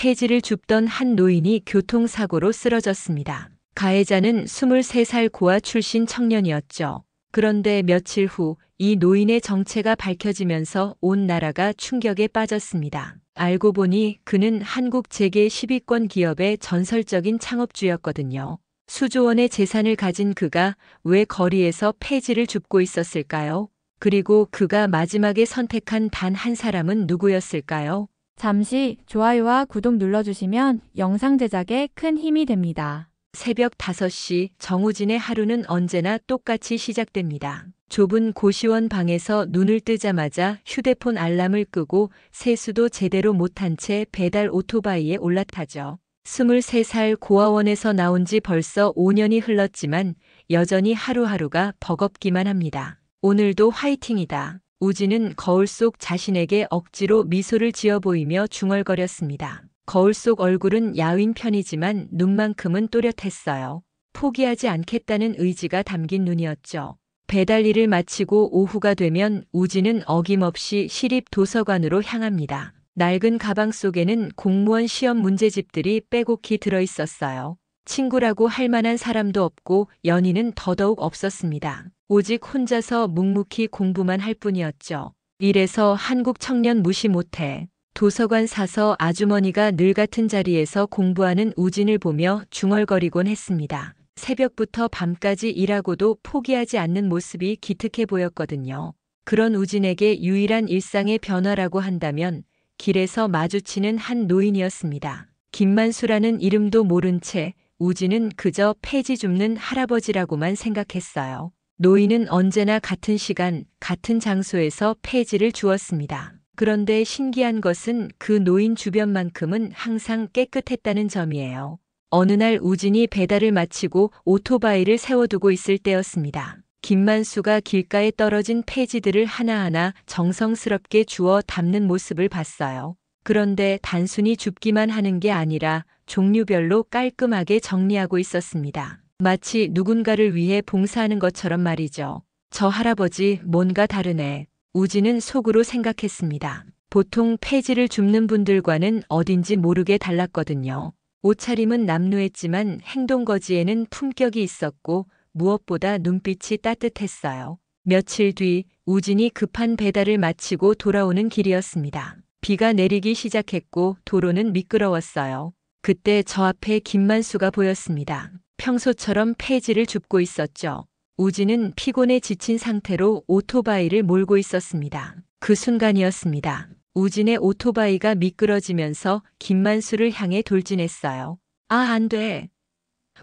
폐지를 줍던 한 노인이 교통사고로 쓰러졌습니다. 가해자는 23살 고아 출신 청년이었죠. 그런데 며칠 후 이 노인의 정체가 밝혀지면서 온 나라가 충격에 빠졌습니다. 알고 보니 그는 한국 재계 10위권 기업의 전설적인 창업주였거든요. 수조 원의 재산을 가진 그가 왜 거리에서 폐지를 줍고 있었을까요? 그리고 그가 마지막에 선택한 단 한 사람은 누구였을까요? 잠시 좋아요와 구독 눌러주시면 영상 제작에 큰 힘이 됩니다. 새벽 5시 정우진의 하루는 언제나 똑같이 시작됩니다. 좁은 고시원 방에서 눈을 뜨자마자 휴대폰 알람을 끄고 세수도 제대로 못한 채 배달 오토바이에 올라타죠. 23살 고아원에서 나온 지 벌써 5년이 흘렀지만 여전히 하루하루가 버겁기만 합니다. 오늘도 화이팅이다. 우진은 거울 속 자신에게 억지로 미소를 지어 보이며 중얼거렸습니다. 거울 속 얼굴은 야윈 편이지만 눈만큼은 또렷했어요. 포기하지 않겠다는 의지가 담긴 눈이었죠. 배달 일을 마치고 오후가 되면 우진은 어김없이 시립 도서관으로 향합니다. 낡은 가방 속에는 공무원 시험 문제집들이 빼곡히 들어있었어요. 친구라고 할 만한 사람도 없고 연인은 더더욱 없었습니다. 오직 혼자서 묵묵히 공부만 할 뿐이었죠. 이래서 한국 청년 무시 못해. 도서관 사서 아주머니가 늘 같은 자리에서 공부하는 우진을 보며 중얼거리곤 했습니다. 새벽부터 밤까지 일하고도 포기하지 않는 모습이 기특해 보였거든요. 그런 우진에게 유일한 일상의 변화라고 한다면 길에서 마주치는 한 노인이었습니다. 김만수라는 이름도 모른 채 우진은 그저 폐지 줍는 할아버지라고만 생각했어요. 노인은 언제나 같은 시간, 같은 장소에서 폐지를 주었습니다. 그런데 신기한 것은 그 노인 주변만큼은 항상 깨끗했다는 점이에요. 어느 날 우진이 배달을 마치고 오토바이를 세워두고 있을 때였습니다. 김만수가 길가에 떨어진 폐지들을 하나하나 정성스럽게 주워 담는 모습을 봤어요. 그런데 단순히 줍기만 하는 게 아니라 종류별로 깔끔하게 정리하고 있었습니다. 마치 누군가를 위해 봉사하는 것처럼 말이죠. 저 할아버지 뭔가 다르네. 우진은 속으로 생각했습니다. 보통 폐지를 줍는 분들과는 어딘지 모르게 달랐거든요. 옷차림은 남루했지만 행동거지에는 품격이 있었고 무엇보다 눈빛이 따뜻했어요. 며칠 뒤 우진이 급한 배달을 마치고 돌아오는 길이었습니다. 비가 내리기 시작했고 도로는 미끄러웠어요. 그때 저 앞에 김만수가 보였습니다. 평소처럼 폐지를 줍고 있었죠. 우진은 피곤에 지친 상태로 오토바이를 몰고 있었습니다. 그 순간이었습니다. 우진의 오토바이가 미끄러지면서 김만수를 향해 돌진했어요. 아, 안 돼.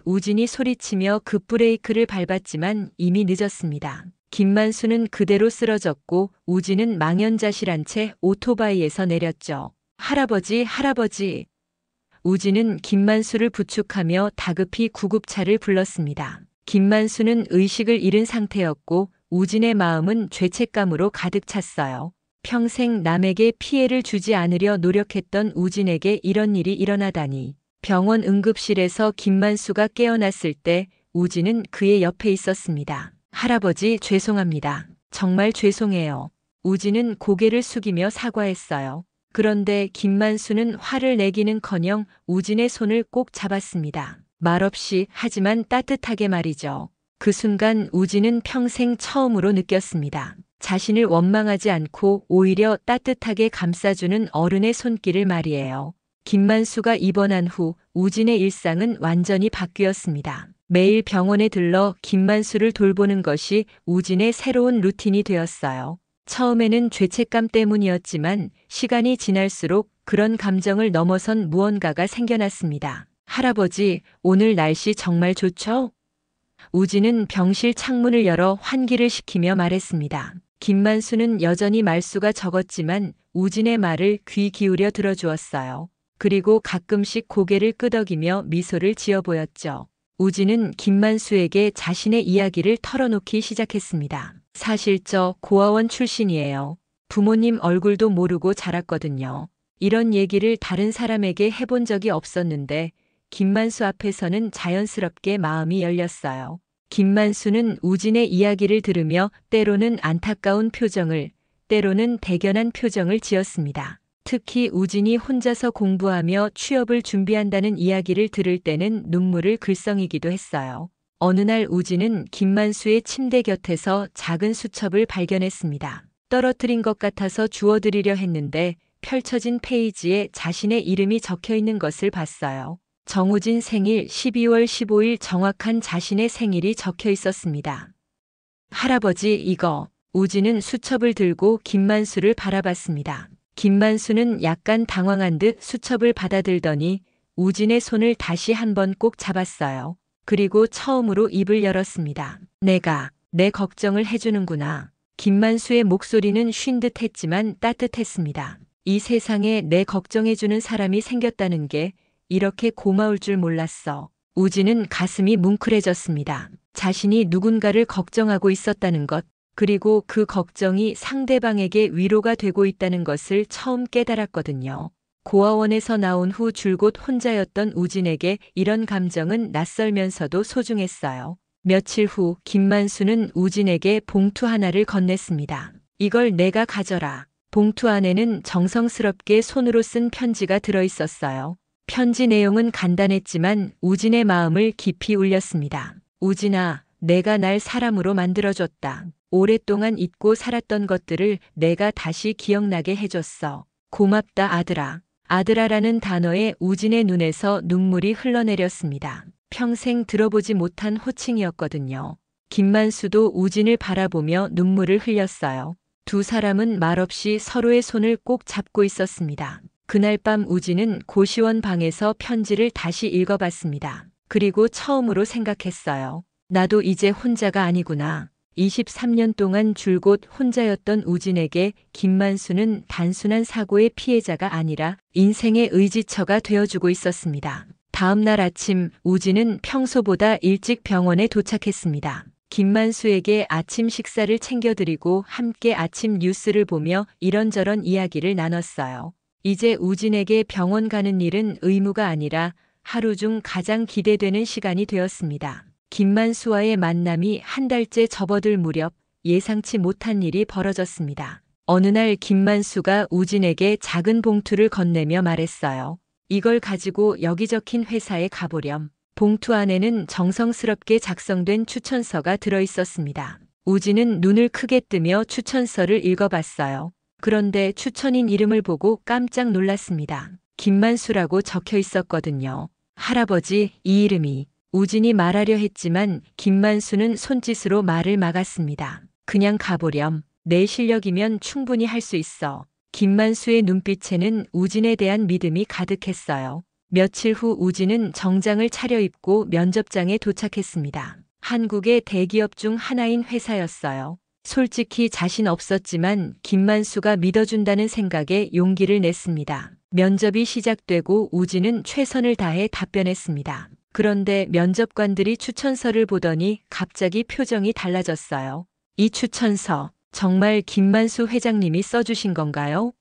우진이 소리치며 급브레이크를 밟았지만 이미 늦었습니다. 김만수는 그대로 쓰러졌고 우진은 망연자실한 채 오토바이에서 내렸죠. 할아버지, 할아버지. 우진은 김만수를 부축하며 다급히 구급차를 불렀습니다. 김만수는 의식을 잃은 상태였고 우진의 마음은 죄책감으로 가득 찼어요. 평생 남에게 피해를 주지 않으려 노력했던 우진에게 이런 일이 일어나다니. 병원 응급실에서 김만수가 깨어났을 때 우진은 그의 옆에 있었습니다. 할아버지 죄송합니다. 정말 죄송해요. 우진은 고개를 숙이며 사과했어요. 그런데 김만수는 화를 내기는커녕 우진의 손을 꼭 잡았습니다. 말없이 하지만 따뜻하게 말이죠. 그 순간 우진은 평생 처음으로 느꼈습니다. 자신을 원망하지 않고 오히려 따뜻하게 감싸주는 어른의 손길을 말이에요. 김만수가 입원한 후 우진의 일상은 완전히 바뀌었습니다. 매일 병원에 들러 김만수를 돌보는 것이 우진의 새로운 루틴이 되었어요. 처음에는 죄책감 때문이었지만 시간이 지날수록 그런 감정을 넘어선 무언가가 생겨났습니다. 할아버지, 오늘 날씨 정말 좋죠? 우진은 병실 창문을 열어 환기를 시키며 말했습니다. 김만수는 여전히 말수가 적었지만 우진의 말을 귀 기울여 들어주었어요. 그리고 가끔씩 고개를 끄덕이며 미소를 지어 보였죠. 우진은 김만수에게 자신의 이야기를 털어놓기 시작했습니다. 사실 저 고아원 출신이에요. 부모님 얼굴도 모르고 자랐거든요. 이런 얘기를 다른 사람에게 해본 적이 없었는데 김만수 앞에서는 자연스럽게 마음이 열렸어요. 김만수는 우진의 이야기를 들으며 때로는 안타까운 표정을, 때로는 대견한 표정을 지었습니다. 특히 우진이 혼자서 공부하며 취업을 준비한다는 이야기를 들을 때는 눈물을 글썽이기도 했어요. 어느 날 우진은 김만수의 침대 곁에서 작은 수첩을 발견했습니다. 떨어뜨린 것 같아서 주워드리려 했는데 펼쳐진 페이지에 자신의 이름이 적혀 있는 것을 봤어요. 정우진 생일 12월 15일 정확한 자신의 생일이 적혀 있었습니다. 할아버지 이거. 우진은 수첩을 들고 김만수를 바라봤습니다. 김만수는 약간 당황한 듯 수첩을 받아들더니 우진의 손을 다시 한번 꼭 잡았어요. 그리고 처음으로 입을 열었습니다. 내 걱정을 해주는구나. 김만수의 목소리는 쉰 듯 했지만 따뜻했습니다. 이 세상에 내 걱정해주는 사람이 생겼다는 게 이렇게 고마울 줄 몰랐어. 우진은 가슴이 뭉클해졌습니다. 자신이 누군가를 걱정하고 있었다는 것, 그리고 그 걱정이 상대방에게 위로가 되고 있다는 것을 처음 깨달았거든요. 고아원에서 나온 후 줄곧 혼자였던 우진에게 이런 감정은 낯설면서도 소중했어요. 며칠 후 김만수는 우진에게 봉투 하나를 건넸습니다. 이걸 내가 가져라. 봉투 안에는 정성스럽게 손으로 쓴 편지가 들어있었어요. 편지 내용은 간단했지만 우진의 마음을 깊이 울렸습니다. 우진아, 내가 날 사람으로 만들어줬다. 오랫동안 잊고 살았던 것들을 내가 다시 기억나게 해줬어. 고맙다 아들아. 아들아라는 단어에 우진의 눈에서 눈물이 흘러내렸습니다. 평생 들어보지 못한 호칭이었거든요. 김만수도 우진을 바라보며 눈물을 흘렸어요. 두 사람은 말없이 서로의 손을 꼭 잡고 있었습니다. 그날 밤 우진은 고시원 방에서 편지를 다시 읽어봤습니다. 그리고 처음으로 생각했어요. 나도 이제 혼자가 아니구나. 23년 동안 줄곧 혼자였던 우진에게 김만수는 단순한 사고의 피해자가 아니라 인생의 의지처가 되어주고 있었습니다. 다음 날 아침 우진은 평소보다 일찍 병원에 도착했습니다. 김만수에게 아침 식사를 챙겨드리고 함께 아침 뉴스를 보며 이런저런 이야기를 나눴어요. 이제 우진에게 병원 가는 일은 의무가 아니라 하루 중 가장 기대되는 시간이 되었습니다. 김만수와의 만남이 한 달째 접어들 무렵 예상치 못한 일이 벌어졌습니다. 어느 날 김만수가 우진에게 작은 봉투를 건네며 말했어요. 이걸 가지고 여기 적힌 회사에 가보렴. 봉투 안에는 정성스럽게 작성된 추천서가 들어있었습니다. 우진은 눈을 크게 뜨며 추천서를 읽어봤어요. 그런데 추천인 이름을 보고 깜짝 놀랐습니다. 김만수라고 적혀 있었거든요. 할아버지, 이 이름이. 우진이 말하려 했지만 김만수는 손짓으로 말을 막았습니다. 그냥 가보렴. 내 실력이면 충분히 할 수 있어. 김만수의 눈빛에는 우진에 대한 믿음이 가득했어요. 며칠 후 우진은 정장을 차려입고 면접장에 도착했습니다. 한국의 대기업 중 하나인 회사였어요. 솔직히 자신 없었지만 김만수가 믿어준다는 생각에 용기를 냈습니다. 면접이 시작되고 우진은 최선을 다해 답변했습니다. 그런데 면접관들이 추천서를 보더니 갑자기 표정이 달라졌어요. 이 추천서 정말 김만수 회장님이 써주신 건가요?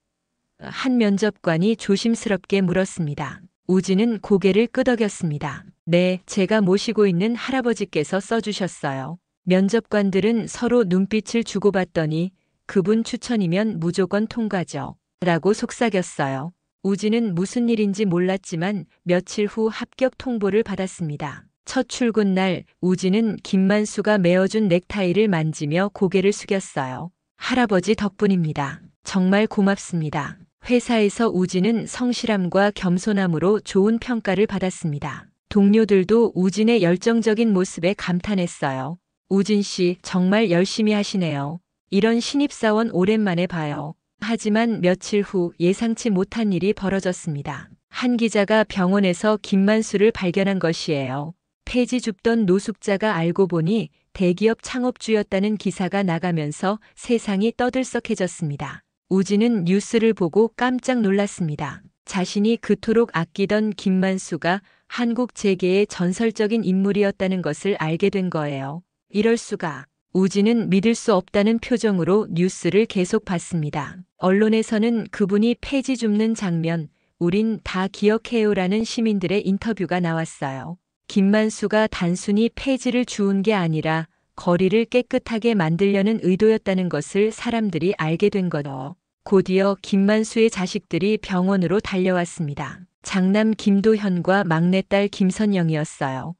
한 면접관이 조심스럽게 물었습니다. 우진은 고개를 끄덕였습니다. 네, 제가 모시고 있는 할아버지께서 써주셨어요. 면접관들은 서로 눈빛을 주고받더니 그분 추천이면 무조건 통과죠. 라고 속삭였어요. 우진은 무슨 일인지 몰랐지만 며칠 후 합격 통보를 받았습니다. 첫 출근 날 우진은 김만수가 메어준 넥타이를 만지며 고개를 숙였어요. 할아버지 덕분입니다. 정말 고맙습니다. 회사에서 우진은 성실함과 겸손함으로 좋은 평가를 받았습니다. 동료들도 우진의 열정적인 모습에 감탄했어요. 우진 씨 정말 열심히 하시네요. 이런 신입사원 오랜만에 봐요. 하지만 며칠 후 예상치 못한 일이 벌어졌습니다. 한 기자가 병원에서 김만수를 발견한 것이에요. 폐지 줍던 노숙자가 알고 보니 대기업 창업주였다는 기사가 나가면서 세상이 떠들썩해졌습니다. 우진은 뉴스를 보고 깜짝 놀랐습니다. 자신이 그토록 아끼던 김만수가 한국 재계의 전설적인 인물이었다는 것을 알게 된 거예요. 이럴 수가. 우진은 믿을 수 없다는 표정으로 뉴스를 계속 봤습니다. 언론에서는 그분이 폐지 줍는 장면, 우린 다 기억해요라는 시민들의 인터뷰가 나왔어요. 김만수가 단순히 폐지를 주운 게 아니라 거리를 깨끗하게 만들려는 의도였다는 것을 사람들이 알게 된 거죠. 곧이어 김만수의 자식들이 병원으로 달려왔습니다. 장남 김도현과 막내딸 김선영이었어요.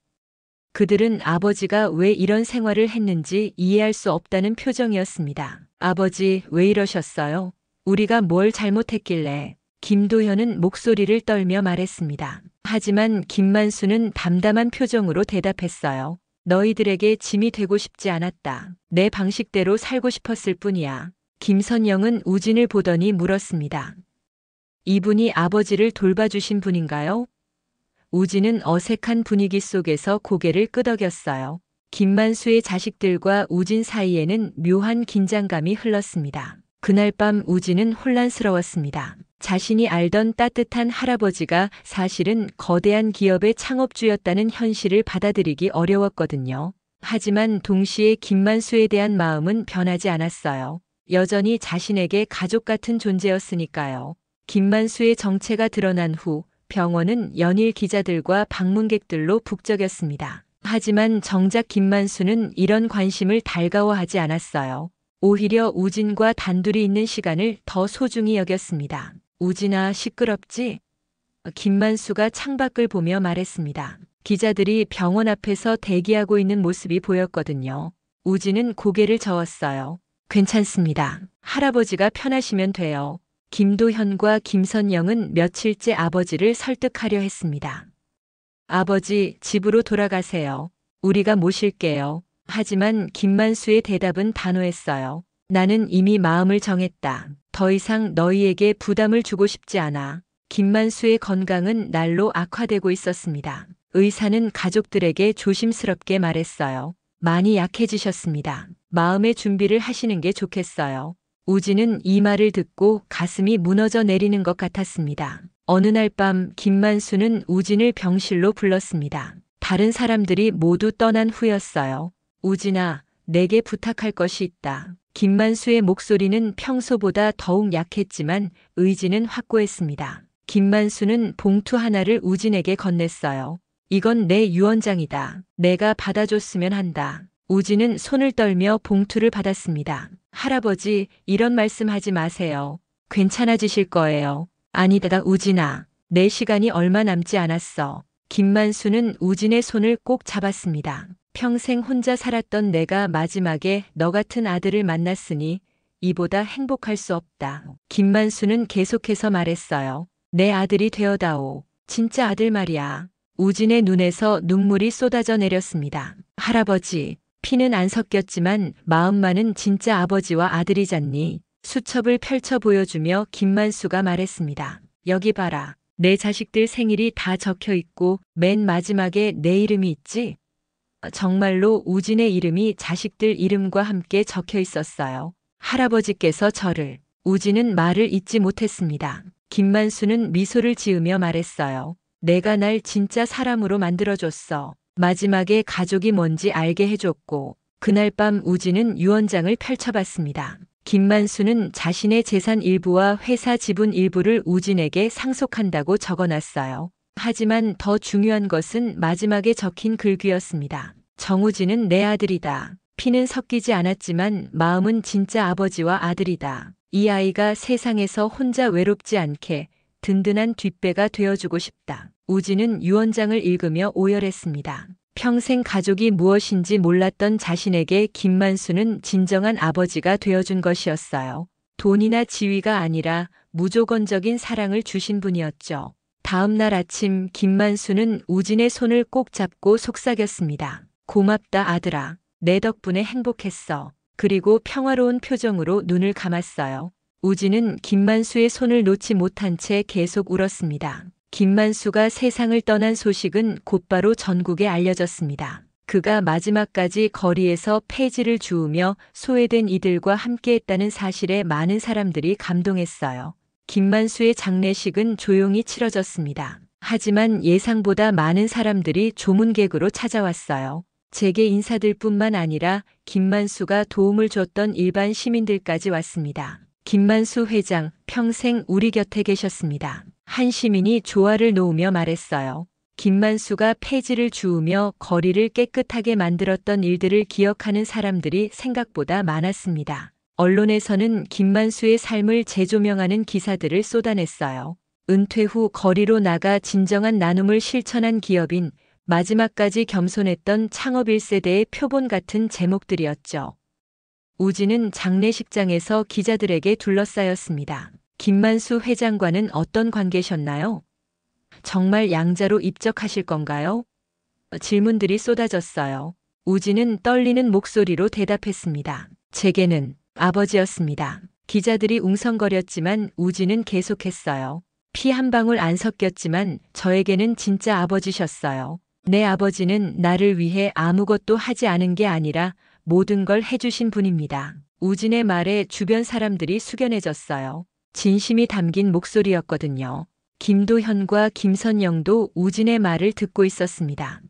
그들은 아버지가 왜 이런 생활을 했는지 이해할 수 없다는 표정이었습니다. 아버지, 왜 이러셨어요? 우리가 뭘 잘못했길래? 김도현은 목소리를 떨며 말했습니다. 하지만 김만수는 담담한 표정으로 대답했어요. 너희들에게 짐이 되고 싶지 않았다. 내 방식대로 살고 싶었을 뿐이야. 김선영은 우진을 보더니 물었습니다. 이분이 아버지를 돌봐주신 분인가요? 우진은 어색한 분위기 속에서 고개를 끄덕였어요. 김만수의 자식들과 우진 사이에는 묘한 긴장감이 흘렀습니다. 그날 밤 우진은 혼란스러웠습니다. 자신이 알던 따뜻한 할아버지가 사실은 거대한 기업의 창업주였다는 현실을 받아들이기 어려웠거든요. 하지만 동시에 김만수에 대한 마음은 변하지 않았어요. 여전히 자신에게 가족 같은 존재였으니까요. 김만수의 정체가 드러난 후 병원은 연일 기자들과 방문객들로 북적였습니다. 하지만 정작 김만수는 이런 관심을 달가워하지 않았어요. 오히려 우진과 단둘이 있는 시간을 더 소중히 여겼습니다. 우진아, 시끄럽지? 김만수가 창밖을 보며 말했습니다. 기자들이 병원 앞에서 대기하고 있는 모습이 보였거든요. 우진은 고개를 저었어요. 괜찮습니다. 할아버지가 편하시면 돼요. 김도현과 김선영은 며칠째 아버지를 설득하려 했습니다. 아버지, 집으로 돌아가세요. 우리가 모실게요. 하지만 김만수의 대답은 단호했어요. 나는 이미 마음을 정했다. 더 이상 너희에게 부담을 주고 싶지 않아. 김만수의 건강은 날로 악화되고 있었습니다. 의사는 가족들에게 조심스럽게 말했어요. 많이 약해지셨습니다. 마음의 준비를 하시는 게 좋겠어요. 우진은 이 말을 듣고 가슴이 무너져 내리는 것 같았습니다. 어느 날 밤 김만수는 우진을 병실로 불렀습니다. 다른 사람들이 모두 떠난 후였어요. 우진아, 내게 부탁할 것이 있다. 김만수의 목소리는 평소보다 더욱 약했지만 의지는 확고했습니다. 김만수는 봉투 하나를 우진에게 건넸어요. 이건 내 유언장이다. 내가 받아줬으면 한다. 우진은 손을 떨며 봉투를 받았습니다. 할아버지, 이런 말씀하지 마세요. 괜찮아지실 거예요. 아니다, 우진아. 내 시간이 얼마 남지 않았어. 김만수는 우진의 손을 꼭 잡았습니다. 평생 혼자 살았던 내가 마지막에 너 같은 아들을 만났으니 이보다 행복할 수 없다. 김만수는 계속해서 말했어요. 내 아들이 되어다오. 진짜 아들 말이야. 우진의 눈에서 눈물이 쏟아져 내렸습니다. 할아버지, 피는 안 섞였지만 마음만은 진짜 아버지와 아들이잖니. 수첩을 펼쳐 보여주며 김만수가 말했습니다. 여기 봐라. 내 자식들 생일이 다 적혀 있고 맨 마지막에 내 이름이 있지? 정말로 우진의 이름이 자식들 이름과 함께 적혀 있었어요. 할아버지께서 저를. 우진은 말을 잇지 못했습니다. 김만수는 미소를 지으며 말했어요. 내가 날 진짜 사람으로 만들어줬어. 마지막에 가족이 뭔지 알게 해줬고. 그날 밤 우진은 유언장을 펼쳐봤습니다. 김만수는 자신의 재산 일부와 회사 지분 일부를 우진에게 상속한다고 적어놨어요. 하지만 더 중요한 것은 마지막에 적힌 글귀였습니다. 정우진은 내 아들이다. 피는 섞이지 않았지만 마음은 진짜 아버지와 아들이다. 이 아이가 세상에서 혼자 외롭지 않게 든든한 뒷배가 되어주고 싶다. 우진은 유언장을 읽으며 오열했습니다. 평생 가족이 무엇인지 몰랐던 자신에게 김만수는 진정한 아버지가 되어준 것이었어요. 돈이나 지위가 아니라 무조건적인 사랑을 주신 분이었죠. 다음 날 아침 김만수는 우진의 손을 꼭 잡고 속삭였습니다. 고맙다 아들아. 내 덕분에 행복했어. 그리고 평화로운 표정으로 눈을 감았어요. 우진은 김만수의 손을 놓지 못한 채 계속 울었습니다. 김만수가 세상을 떠난 소식은 곧바로 전국에 알려졌습니다. 그가 마지막까지 거리에서 폐지를 주우며 소외된 이들과 함께했다는 사실에 많은 사람들이 감동했어요. 김만수의 장례식은 조용히 치러졌습니다. 하지만 예상보다 많은 사람들이 조문객으로 찾아왔어요. 재계 인사들뿐만 아니라 김만수가 도움을 줬던 일반 시민들까지 왔습니다. 김만수 회장, 평생 우리 곁에 계셨습니다. 한 시민이 조화를 놓으며 말했어요. 김만수가 폐지를 주우며 거리를 깨끗하게 만들었던 일들을 기억하는 사람들이 생각보다 많았습니다. 언론에서는 김만수의 삶을 재조명하는 기사들을 쏟아냈어요. 은퇴 후 거리로 나가 진정한 나눔을 실천한 기업인, 마지막까지 겸손했던 창업 1세대의 표본 같은 제목들이었죠. 우진은 장례식장에서 기자들에게 둘러싸였습니다. 김만수 회장과는 어떤 관계셨나요? 정말 양자로 입적하실 건가요? 질문들이 쏟아졌어요. 우진은 떨리는 목소리로 대답했습니다. 제게는 아버지였습니다. 기자들이 웅성거렸지만 우진은 계속했어요. 피 한 방울 안 섞였지만 저에게는 진짜 아버지셨어요. 내 아버지는 나를 위해 아무것도 하지 않은 게 아니라 모든 걸 해주신 분입니다. 우진의 말에 주변 사람들이 숙연해졌어요. 진심이 담긴 목소리였거든요. 김도현과 김선영도 우진의 말을 듣고 있었습니다.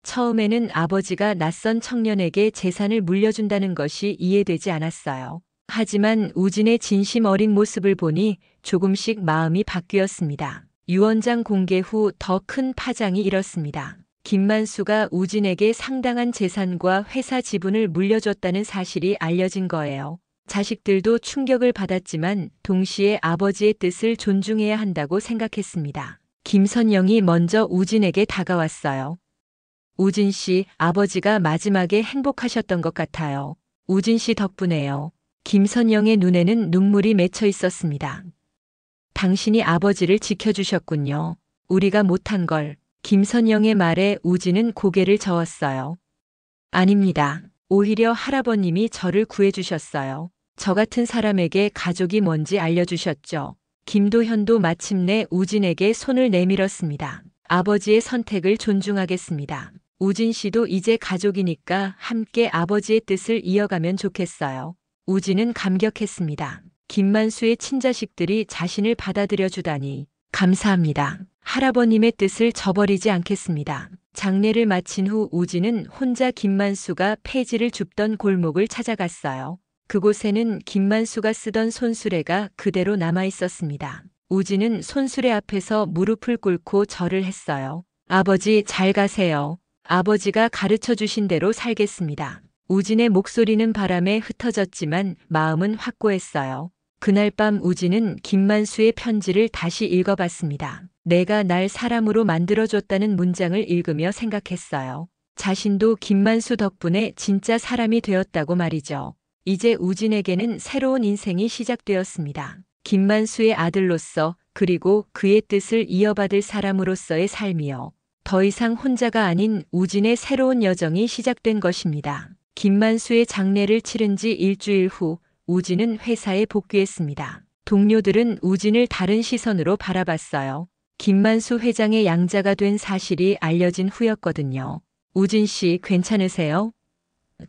처음에는 아버지가 낯선 청년에게 재산을 물려준다는 것이 이해되지 않았어요. 하지만 우진의 진심 어린 모습을 보니 조금씩 마음이 바뀌었습니다. 유언장 공개 후 더 큰 파장이 일었습니다. 김만수가 우진에게 상당한 재산과 회사 지분을 물려줬다는 사실이 알려진 거예요. 자식들도 충격을 받았지만 동시에 아버지의 뜻을 존중해야 한다고 생각했습니다. 김선영이 먼저 우진에게 다가왔어요. 우진 씨, 아버지가 마지막에 행복하셨던 것 같아요. 우진 씨 덕분에요. 김선영의 눈에는 눈물이 맺혀 있었습니다. 당신이 아버지를 지켜주셨군요. 우리가 못한 걸. 김선영의 말에 우진은 고개를 저었어요. 아닙니다. 오히려 할아버님이 저를 구해주셨어요. 저 같은 사람에게 가족이 뭔지 알려주셨죠. 김도현도 마침내 우진에게 손을 내밀었습니다. 아버지의 선택을 존중하겠습니다. 우진 씨도 이제 가족이니까 함께 아버지의 뜻을 이어가면 좋겠어요. 우진은 감격했습니다. 김만수의 친자식들이 자신을 받아들여 주다니. 감사합니다. 할아버님의 뜻을 저버리지 않겠습니다. 장례를 마친 후 우진은 혼자 김만수가 폐지를 줍던 골목을 찾아갔어요. 그곳에는 김만수가 쓰던 손수레가 그대로 남아 있었습니다. 우진은 손수레 앞에서 무릎을 꿇고 절을 했어요. 아버지 잘 가세요. 아버지가 가르쳐 주신 대로 살겠습니다. 우진의 목소리는 바람에 흩어졌지만 마음은 확고했어요. 그날 밤 우진은 김만수의 편지를 다시 읽어봤습니다. 내가 날 사람으로 만들어줬다는 문장을 읽으며 생각했어요. 자신도 김만수 덕분에 진짜 사람이 되었다고 말이죠. 이제 우진에게는 새로운 인생이 시작되었습니다. 김만수의 아들로서 그리고 그의 뜻을 이어받을 사람으로서의 삶이요. 더 이상 혼자가 아닌 우진의 새로운 여정이 시작된 것입니다. 김만수의 장례를 치른 지 일주일 후 우진은 회사에 복귀했습니다. 동료들은 우진을 다른 시선으로 바라봤어요. 김만수 회장의 양자가 된 사실이 알려진 후였거든요. 우진 씨 괜찮으세요?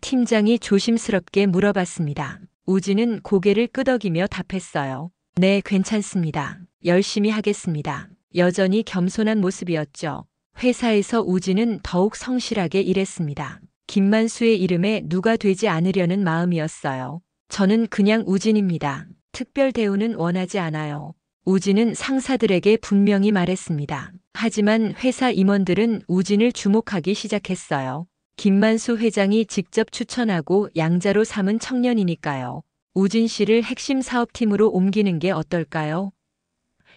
팀장이 조심스럽게 물어봤습니다. 우진은 고개를 끄덕이며 답했어요. 네, 괜찮습니다. 열심히 하겠습니다. 여전히 겸손한 모습이었죠. 회사에서 우진은 더욱 성실하게 일했습니다. 김만수의 이름에 누가 되지 않으려는 마음이었어요. 저는 그냥 우진입니다. 특별 대우는 원하지 않아요. 우진은 상사들에게 분명히 말했습니다. 하지만 회사 임원들은 우진을 주목하기 시작했어요. 김만수 회장이 직접 추천하고 양자로 삼은 청년이니까요. 우진 씨를 핵심 사업팀으로 옮기는 게 어떨까요?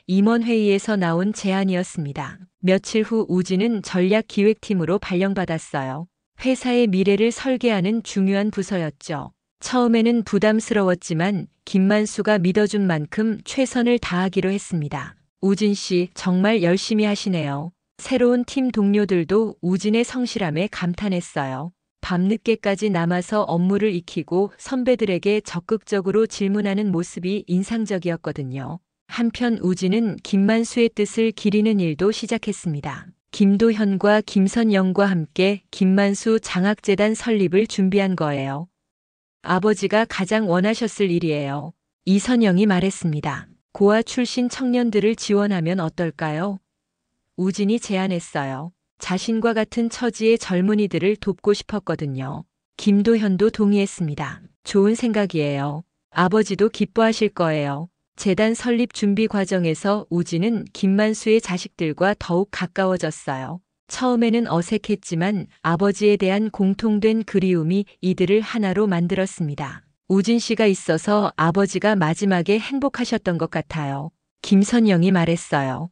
임원회의에서 나온 제안이었습니다. 며칠 후 우진은 전략기획팀으로 발령받았어요. 회사의 미래를 설계하는 중요한 부서였죠. 처음에는 부담스러웠지만 김만수가 믿어준 만큼 최선을 다하기로 했습니다. 우진 씨 정말 열심히 하시네요. 새로운 팀 동료들도 우진의 성실함에 감탄했어요. 밤늦게까지 남아서 업무를 익히고 선배들에게 적극적으로 질문하는 모습이 인상적이었거든요. 한편 우진은 김만수의 뜻을 기리는 일도 시작했습니다. 김도현과 김선영과 함께 김만수 장학재단 설립을 준비한 거예요. 아버지가 가장 원하셨을 일이에요. 이선영이 말했습니다. 고아 출신 청년들을 지원하면 어떨까요? 우진이 제안했어요. 자신과 같은 처지의 젊은이들을 돕고 싶었거든요. 김도현도 동의했습니다. 좋은 생각이에요. 아버지도 기뻐하실 거예요. 재단 설립 준비 과정에서 우진은 김만수의 자식들과 더욱 가까워졌어요. 처음에는 어색했지만 아버지에 대한 공통된 그리움이 이들을 하나로 만들었습니다. 우진 씨가 있어서 아버지가 마지막에 행복하셨던 것 같아요. 김선영이 말했어요.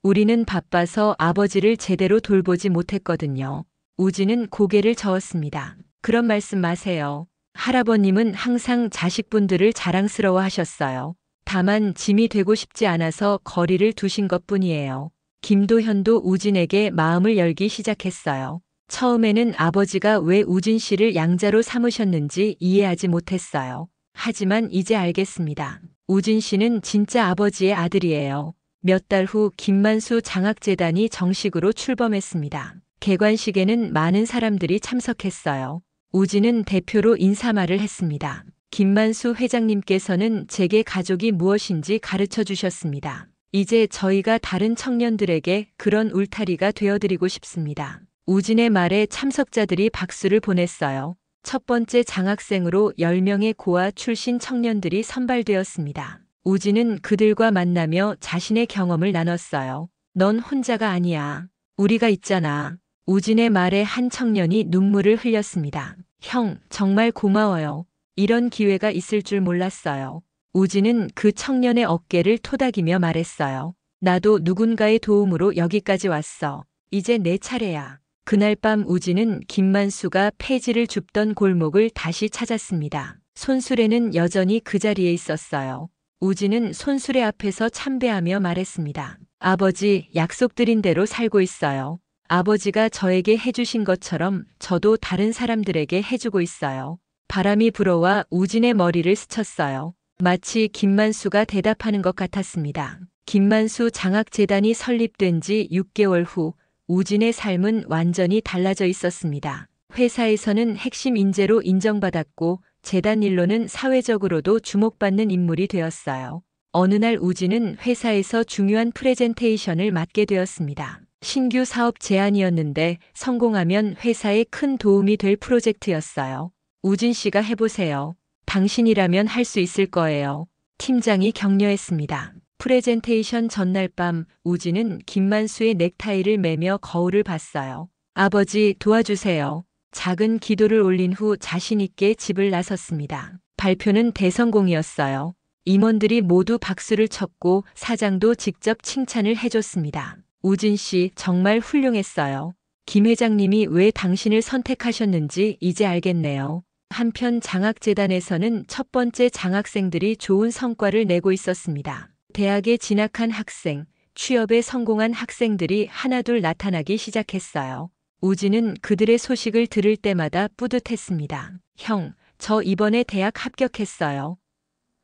우리는 바빠서 아버지를 제대로 돌보지 못했거든요. 우진은 고개를 저었습니다. 그런 말씀 마세요. 할아버님은 항상 자식분들을 자랑스러워 하셨어요. 다만 짐이 되고 싶지 않아서 거리를 두신 것뿐이에요. 김도현도 우진에게 마음을 열기 시작했어요. 처음에는 아버지가 왜 우진 씨를 양자로 삼으셨는지 이해하지 못했어요. 하지만 이제 알겠습니다. 우진 씨는 진짜 아버지의 아들이에요. 몇 달 후 김만수 장학재단이 정식으로 출범했습니다. 개관식에는 많은 사람들이 참석했어요. 우진은 대표로 인사말을 했습니다. 김만수 회장님께서는 제게 가족이 무엇인지 가르쳐 주셨습니다. 이제 저희가 다른 청년들에게 그런 울타리가 되어드리고 싶습니다. 우진의 말에 참석자들이 박수를 보냈어요. 첫 번째 장학생으로 10명의 고아 출신 청년들이 선발되었습니다. 우진은 그들과 만나며 자신의 경험을 나눴어요. 넌 혼자가 아니야. 우리가 있잖아. 우진의 말에 한 청년이 눈물을 흘렸습니다. 형, 정말 고마워요. 이런 기회가 있을 줄 몰랐어요. 우진은 그 청년의 어깨를 토닥이며 말했어요. 나도 누군가의 도움으로 여기까지 왔어. 이제 내 차례야. 그날 밤 우진은 김만수가 폐지를 줍던 골목을 다시 찾았습니다. 손수레는 여전히 그 자리에 있었어요. 우진은 손수레 앞에서 참배하며 말했습니다. 아버지, 약속드린 대로 살고 있어요. 아버지가 저에게 해주신 것처럼 저도 다른 사람들에게 해주고 있어요. 바람이 불어와 우진의 머리를 스쳤어요. 마치 김만수가 대답하는 것 같았습니다. 김만수 장학재단이 설립된 지 6개월 후 우진의 삶은 완전히 달라져 있었습니다. 회사에서는 핵심 인재로 인정받았고 재단 일로는 사회적으로도 주목받는 인물이 되었어요. 어느 날 우진은 회사에서 중요한 프레젠테이션을 맡게 되었습니다. 신규 사업 제안이었는데 성공하면 회사에 큰 도움이 될 프로젝트였어요. 우진 씨가 해보세요. 당신이라면 할 수 있을 거예요. 팀장이 격려했습니다. 프레젠테이션 전날 밤 우진은 김만수의 넥타이를 매며 거울을 봤어요. 아버지, 도와주세요. 작은 기도를 올린 후 자신 있게 집을 나섰습니다. 발표는 대성공이었어요. 임원들이 모두 박수를 쳤고 사장도 직접 칭찬을 해줬습니다. 우진 씨 정말 훌륭했어요. 김 회장님이 왜 당신을 선택하셨는지 이제 알겠네요. 한편 장학재단에서는 첫 번째 장학생들이 좋은 성과를 내고 있었습니다. 대학에 진학한 학생, 취업에 성공한 학생들이 하나둘 나타나기 시작했어요. 우진은 그들의 소식을 들을 때마다 뿌듯했습니다. 형, 저 이번에 대학 합격했어요.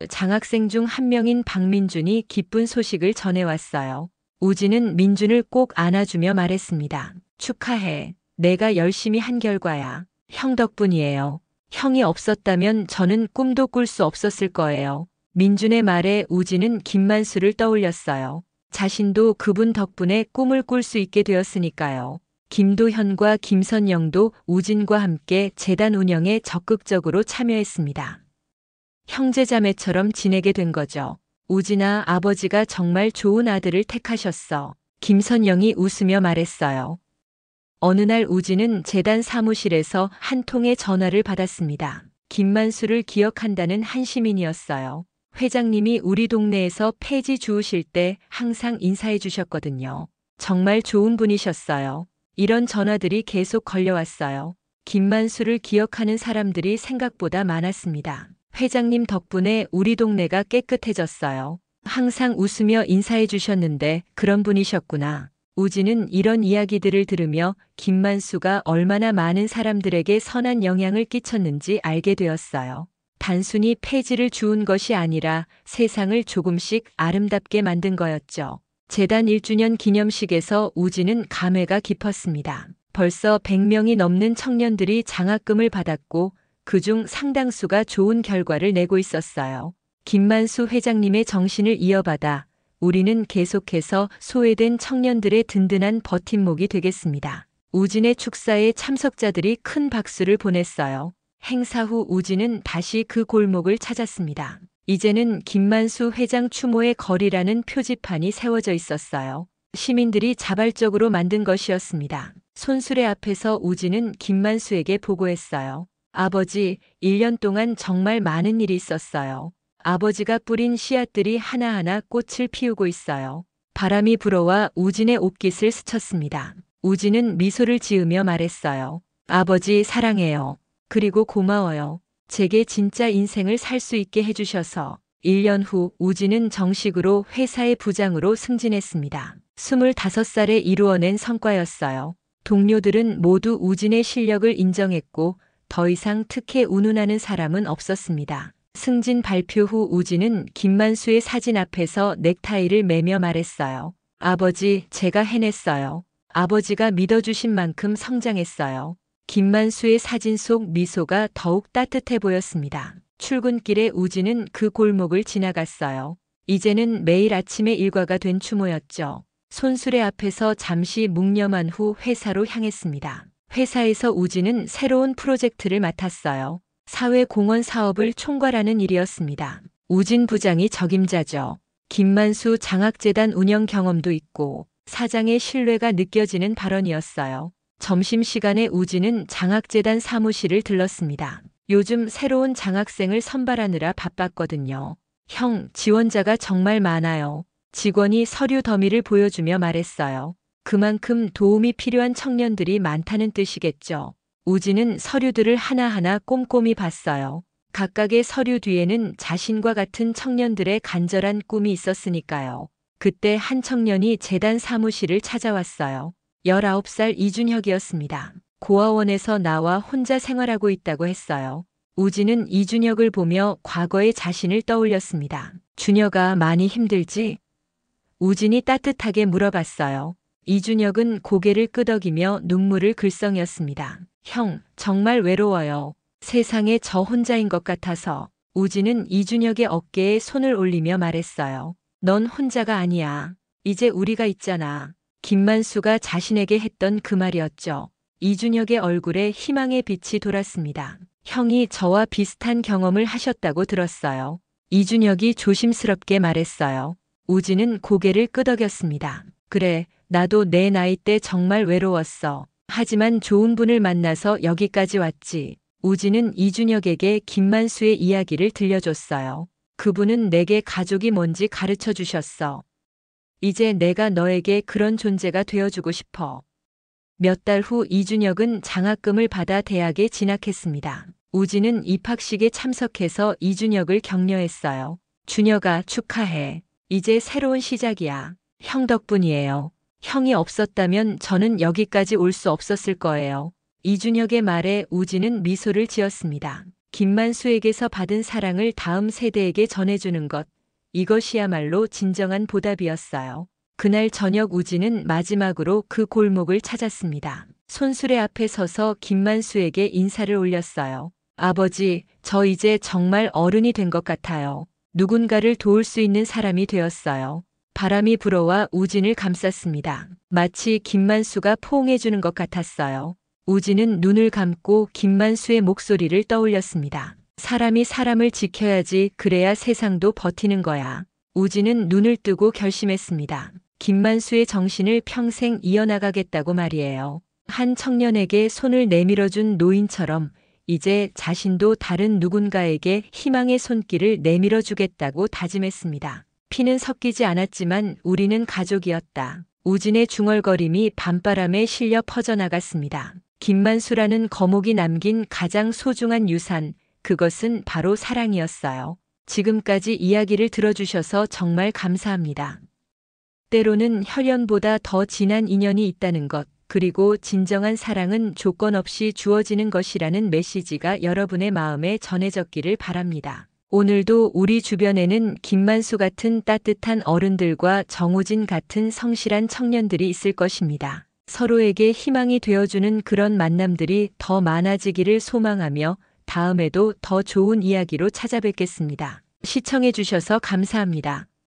장학생 중 한 명인 박민준이 기쁜 소식을 전해왔어요. 우진은 민준을 꼭 안아주며 말했습니다. 축하해. 내가 열심히 한 결과야. 형 덕분이에요. 형이 없었다면 저는 꿈도 꿀 수 없었을 거예요. 민준의 말에 우진은 김만수를 떠올렸어요. 자신도 그분 덕분에 꿈을 꿀 수 있게 되었으니까요. 김도현과 김선영도 우진과 함께 재단 운영에 적극적으로 참여했습니다. 형제자매처럼 지내게 된 거죠. 우진아, 아버지가 정말 좋은 아들을 택하셨어. 김선영이 웃으며 말했어요. 어느 날 우진은 재단 사무실에서 한 통의 전화를 받았습니다. 김만수를 기억한다는 한 시민이었어요. 회장님이 우리 동네에서 폐지 주우실 때 항상 인사해 주셨거든요. 정말 좋은 분이셨어요. 이런 전화들이 계속 걸려왔어요. 김만수를 기억하는 사람들이 생각보다 많았습니다. 회장님 덕분에 우리 동네가 깨끗해졌어요. 항상 웃으며 인사해 주셨는데 그런 분이셨구나. 우진은 이런 이야기들을 들으며 김만수가 얼마나 많은 사람들에게 선한 영향을 끼쳤는지 알게 되었어요. 단순히 폐지를 주운 것이 아니라 세상을 조금씩 아름답게 만든 거였죠. 재단 1주년 기념식에서 우진은 감회가 깊었습니다. 벌써 100명이 넘는 청년들이 장학금을 받았고 그중 상당수가 좋은 결과를 내고 있었어요. 김만수 회장님의 정신을 이어받아 우리는 계속해서 소외된 청년들의 든든한 버팀목이 되겠습니다. 우진의 축사에 참석자들이 큰 박수를 보냈어요. 행사 후 우진은 다시 그 골목을 찾았습니다. 이제는 김만수 회장 추모의 거리라는 표지판이 세워져 있었어요. 시민들이 자발적으로 만든 것이었습니다. 손수레 앞에서 우진은 김만수에게 보고했어요. 아버지, 1년 동안 정말 많은 일이 있었어요. 아버지가 뿌린 씨앗들이 하나하나 꽃을 피우고 있어요. 바람이 불어와 우진의 옷깃을 스쳤습니다. 우진은 미소를 지으며 말했어요. 아버지 사랑해요. 그리고 고마워요. 제게 진짜 인생을 살 수 있게 해주셔서. 1년 후 우진은 정식으로 회사의 부장으로 승진했습니다. 25살에 이루어낸 성과였어요. 동료들은 모두 우진의 실력을 인정했고 더 이상 특혜 운운하는 사람은 없었습니다. 승진 발표 후 우진은 김만수의 사진 앞에서 넥타이를 매며 말했어요. 아버지, 제가 해냈어요. 아버지가 믿어주신 만큼 성장했어요. 김만수의 사진 속 미소가 더욱 따뜻해 보였습니다. 출근길에 우진은 그 골목을 지나갔어요. 이제는 매일 아침에 일과가 된 추모였죠. 손수레 앞에서 잠시 묵념한 후 회사로 향했습니다. 회사에서 우진은 새로운 프로젝트를 맡았어요. 사회공헌 사업을 총괄하는 일이었습니다. 우진 부장이 적임자죠. 김만수 장학재단 운영 경험도 있고 사장의 신뢰가 느껴지는 발언이었어요. 점심시간에 우진은 장학재단 사무실을 들렀습니다. 요즘 새로운 장학생을 선발하느라 바빴거든요. 형, 지원자가 정말 많아요. 직원이 서류 더미를 보여주며 말했어요. 그만큼 도움이 필요한 청년들이 많다는 뜻이겠죠. 우진은 서류들을 하나하나 꼼꼼히 봤어요. 각각의 서류 뒤에는 자신과 같은 청년들의 간절한 꿈이 있었으니까요. 그때 한 청년이 재단 사무실을 찾아왔어요. 19살 이준혁이었습니다. 고아원에서 나와 혼자 생활하고 있다고 했어요. 우진은 이준혁을 보며 과거의 자신을 떠올렸습니다. 준혁아, 많이 힘들지? 우진이 따뜻하게 물어봤어요. 이준혁은 고개를 끄덕이며 눈물을 글썽였습니다. 형, 정말 외로워요. 세상에 저 혼자인 것 같아서. 우진은 이준혁의 어깨에 손을 올리며 말했어요. 넌 혼자가 아니야. 이제 우리가 있잖아. 김만수가 자신에게 했던 그 말이었죠. 이준혁의 얼굴에 희망의 빛이 돌았습니다. 형이 저와 비슷한 경험을 하셨다고 들었어요. 이준혁이 조심스럽게 말했어요. 우진은 고개를 끄덕였습니다. 그래, 나도 내 나이 때 정말 외로웠어. 하지만 좋은 분을 만나서 여기까지 왔지. 우진은 이준혁에게 김만수의 이야기를 들려줬어요. 그분은 내게 가족이 뭔지 가르쳐 주셨어. 이제 내가 너에게 그런 존재가 되어주고 싶어. 몇 달 후 이준혁은 장학금을 받아 대학에 진학했습니다. 우진은 입학식에 참석해서 이준혁을 격려했어요. 준혁아, 축하해. 이제 새로운 시작이야. 형 덕분이에요. 형이 없었다면 저는 여기까지 올 수 없었을 거예요. 이준혁의 말에 우진은 미소를 지었습니다. 김만수에게서 받은 사랑을 다음 세대에게 전해주는 것. 이것이야말로 진정한 보답이었어요. 그날 저녁 우진은 마지막으로 그 골목을 찾았습니다. 손수레 앞에 서서 김만수에게 인사를 올렸어요. 아버지, 저 이제 정말 어른이 된 것 같아요. 누군가를 도울 수 있는 사람이 되었어요. 바람이 불어와 우진을 감쌌습니다. 마치 김만수가 포옹해주는 것 같았어요. 우진은 눈을 감고 김만수의 목소리를 떠올렸습니다. 사람이 사람을 지켜야지, 그래야 세상도 버티는 거야. 우진은 눈을 뜨고 결심했습니다. 김만수의 정신을 평생 이어나가겠다고 말이에요. 한 청년에게 손을 내밀어준 노인처럼 이제 자신도 다른 누군가에게 희망의 손길을 내밀어 주겠다고 다짐했습니다. 피는 섞이지 않았지만 우리는 가족이었다. 우진의 중얼거림이 밤바람에 실려 퍼져나갔습니다. 김만수라는 거목이 남긴 가장 소중한 유산, 그것은 바로 사랑이었어요. 지금까지 이야기를 들어주셔서 정말 감사합니다. 때로는 혈연보다 더 진한 인연이 있다는 것, 그리고 진정한 사랑은 조건 없이 주어지는 것이라는 메시지가 여러분의 마음에 전해졌기를 바랍니다. 오늘도 우리 주변에는 김만수 같은 따뜻한 어른들과 정우진 같은 성실한 청년들이 있을 것입니다. 서로에게 희망이 되어주는 그런 만남들이 더 많아지기를 소망하며 다음에도 더 좋은 이야기로 찾아뵙겠습니다. 시청해주셔서 감사합니다.